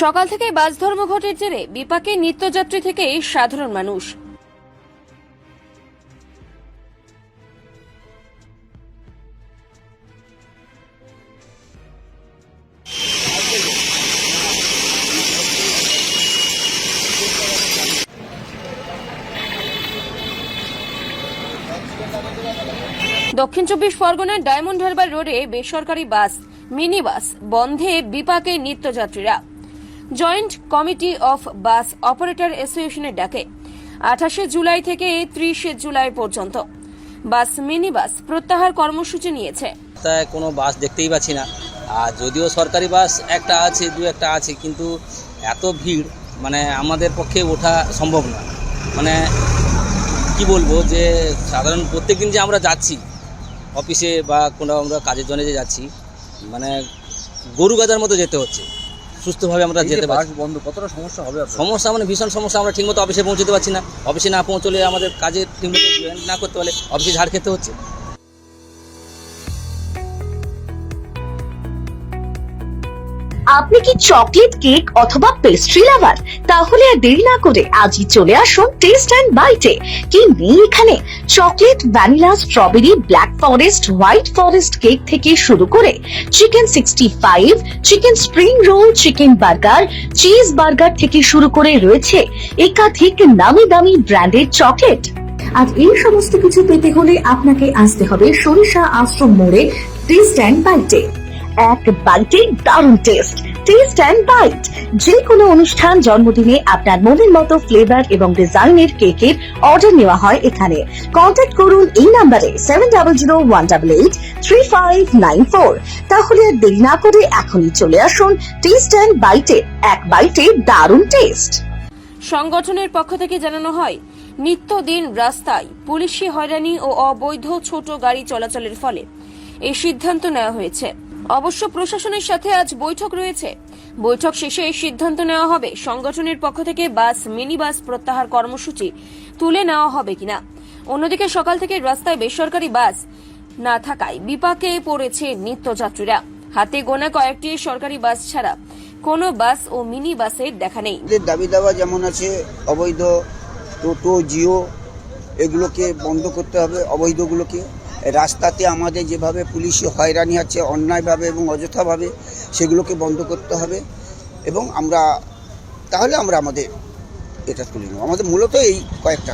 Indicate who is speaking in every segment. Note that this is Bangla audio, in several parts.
Speaker 1: সকাল থেকে বাস ধর্মঘটের জেরে বিপাকে নিত্যযাত্রী থেকে সাধারণ মানুষ। দক্ষিণ চব্বিশ পরগনার ডায়মন্ড হারবার রোডে বেসরকারি বাস, মিনি বাস বন্ধে বিপাকে নিত্যযাত্রীরা। Joint committee of bus operator অ্যাসোসিয়েশনের ডাকে 28 জুলাই থেকে 30 জুলাই পর্যন্ত বাস, মিনি বাস প্রত্যাহার কর্মসূচি নিয়েছে।
Speaker 2: কোনো বাস দেখতেই পাচ্ছি না, আর যদিও সরকারি বাস একটা আছে, দু একটা আছে, কিন্তু এত ভিড় মানে আমাদের পক্ষে ওঠা সম্ভব না। মানে কি বলবো, যে সাধারণ প্রত্যেকদিন যে আমরা যাচ্ছি অফিসে বা কোনো আমরা কাজের জন্য যে যাচ্ছি, মানে গরু গাদার মতো যেতে হচ্ছে, সুস্থভাবে আমরা যেতে পারছি।
Speaker 3: বন্ধ কতটা সমস্যা হবে?
Speaker 2: সমস্যা মানে ভীষণ সমস্যা। আমরা ঠিকমতো অফিসে পৌঁছতে পারছি না, অফিসে না পৌঁছলে আমাদের কাজে ঠিকমতো না করতে পারলে অফিসে ঝাড় খেতে হচ্ছে।
Speaker 4: আপনি কি চকলেট, কেক অথবা পেস্ট্রি লাভার? তাহলে আর দেরি না করে আজই চলে আসুন টেস্ট অ্যান্ড বাইটে। কি নেই এখানে? Chocolate, vanilla, strawberry, black forest, white forest cake থেকে শুরু করে chicken 65, chicken spring roll, chicken burger, cheese burger থেকে শুরু করে রয়েছে একাধিক নামি দামি ব্র্যান্ডের চকলেট। আর এই সমস্ত কিছু পেতে হলে আপনাকে আসতে হবে সরিষা আশ্রম মোড়ে টেস্ট অ্যান্ড বাইটে। এক বাইটে দারুণ টেস্ট। টেস্ট অ্যান্ড বাইট যে কোনো অনুষ্ঠান, জন্মদিনে আপনার মনের মতো ফ্লেভার এবং ডিজাইনের কেকের অর্ডার নেওয়া হয় এখানে। কন্ট্যাক্ট করুন এই নাম্বারে 7001883594। তাহলে আর দেরি না করে এখনই চলে আসুন টেস্ট অ্যান্ড বাইটে। এক বাইটে দারুণ টেস্ট।
Speaker 1: সংগঠনের পক্ষ থেকে জানানো হয়, নিত্যদিন রাস্তায় পুলিশি হয়রানি ও অবৈধ ছোট গাড়ি চলাচলের ফলে এই সিদ্ধান্ত নেওয়া হয়েছে। অবশ্য প্রশাসনের সাথে আজ বৈঠক রয়েছে। বৈঠক শেষে এই সিদ্ধান্ত নেওয়া হবে সংগঠনের পক্ষ থেকে বাস, মিনি বাস প্রত্যাহার কর্মসূচি তুলে নেওয়া হবে কিনা। অন্যদিকে সকাল থেকে রাস্তায় বেসরকারি বাস না থাকায় বিপাকে পড়েছে নিত্যযাত্রীরা। হাতে গোনা কয়েকটি সরকারি বাস ছাড়া কোনো বাস ও মিনি বাসের দেখা নেই।
Speaker 5: দাবি দাওয়া যেমন আছে, অবৈধ টোটো, জিও এগুলোকে বন্ধ করতে হবে। অবৈধগুলোকে রাস্তাতে আমাদের যেভাবে পুলিশি হয়রানি আছে অন্যায়ভাবে এবং অযথাভাবে, সেগুলোকে বন্ধ করতে হবে। এবং তাহলে আমরা আমাদের এটা তুলে নেব। আমাদের মূলত এই কয়েকটা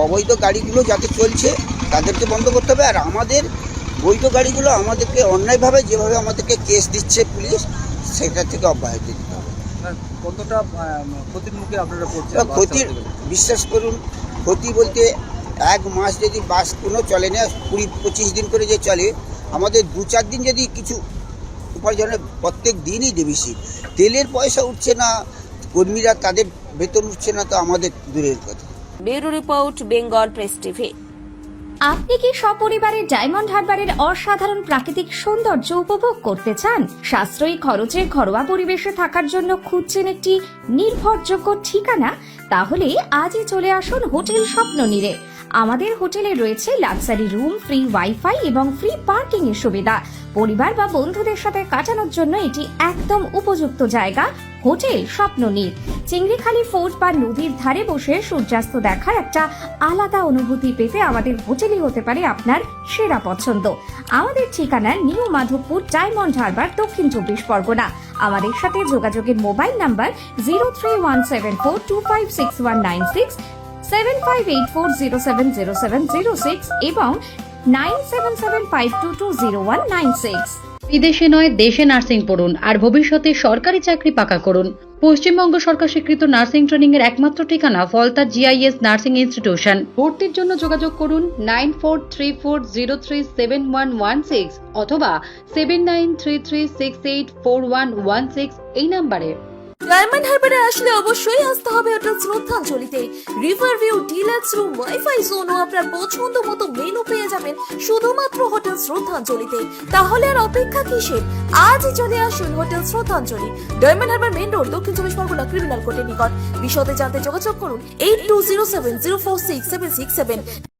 Speaker 5: অবৈধ গাড়িগুলো যাতে চলছে তাদেরকে বন্ধ করতে হবে। আর আমাদের বৈধ গাড়িগুলো আমাদেরকে অন্যায়ভাবে যেভাবে আমাদেরকে কেস দিচ্ছে পুলিশ, সেটা থেকে অব্যাহতি দিতে হবে।
Speaker 3: কতটা ক্ষতির মুখে আপনারা পড়ছেন?
Speaker 5: ক্ষতির, বিশ্বাস করুন, ক্ষতি বলতে এক মাস যদি বাস কোনো চলে না, 20-25 দিন করে যে চলে, আমাদের 2-4 দিন যদি কিছু উপার্জনের প্রত্যেক দিনই দেবিসি, তেলের পয়সা উঠছে না, কর্মীরা তাদের বেতন উঠছে না, তো আমাদের দূরের কথা।
Speaker 1: Bureau report, Bengal press TV.
Speaker 6: আপনি কি সপরিবারে ডায়মন্ড হারবারের অসাধারণ প্রাকৃতিক সৌন্দর্য উপভোগ করতে চান? সাশ্রয়ী খরচে ঘরোয়া পরিবেশে থাকার জন্য খুঁজছেন একটি নির্ভরযোগ্য ঠিকানা? তাহলে আজই চলে আসুন হোটেল স্বপ্ননীড়ে। আমাদের হোটেলে রয়েছে লাক্সারি রুম, ফ্রি ওয়াইফাই এবং ফ্রি পার্কিং এর সুবিধা। পরিবার বা বন্ধুদের সাথে কাটানোর জন্য এটি একদম উপযুক্ত জায়গা। হোটেল স্বপ্ননীড় চিংড়িখালি ফোর্ট বা নদীর ধারে বসে সূর্যাস্ত দেখার একটা আলাদা অনুভূতি পেতে আমাদের হোটেলই হতে পারে আপনার সেরা পছন্দ। আমাদের ঠিকানা নিউ মাধবপুর, ডায়মন্ড হারবার, দক্ষিণ চব্বিশ পরগনা। আমাদের সাথে যোগাযোগের মোবাইল নাম্বার 031742569196, 7584070706 এবং 9775220196।
Speaker 7: বিদেশে নয়, দেশে নার্সিং পড়ুন আর ভবিষ্যতে সরকারি চাকরি পাকা করুন। পশ্চিমবঙ্গ সরকার স্বীকৃত নার্সিং ট্রেনিং এর একমাত্র ঠিকানা ফলতা GIS নার্সিং ইনস্টিটিউশন। ভর্তির জন্য যোগাযোগ করুন 9434037116 অথবা 7933684116 এই নাম্বারে।
Speaker 8: ডায়মন্ড হারবারে আসলে অবশ্যই আসতে হবে হোটেল শ্রদ্ধাঞ্জলিতে। River view, deluxe room, wifi zone ও আপনার পছন্দ মতো মেনু পেয়ে যাবেন শুধুমাত্র হোটেল শ্রদ্ধাঞ্জলিতে। তাহলে আর অপেক্ষা কিসের? আজই চলে আসুন হোটেল শ্রদ্ধাঞ্জলি, ডায়মন্ড হারবার মেইন রোড, দক্ষিণ চব্বিশ পরগনা, ক্রিমিনাল কোর্টের নিকট। বিশদে জানতে যোগাযোগ করুন 8207046767।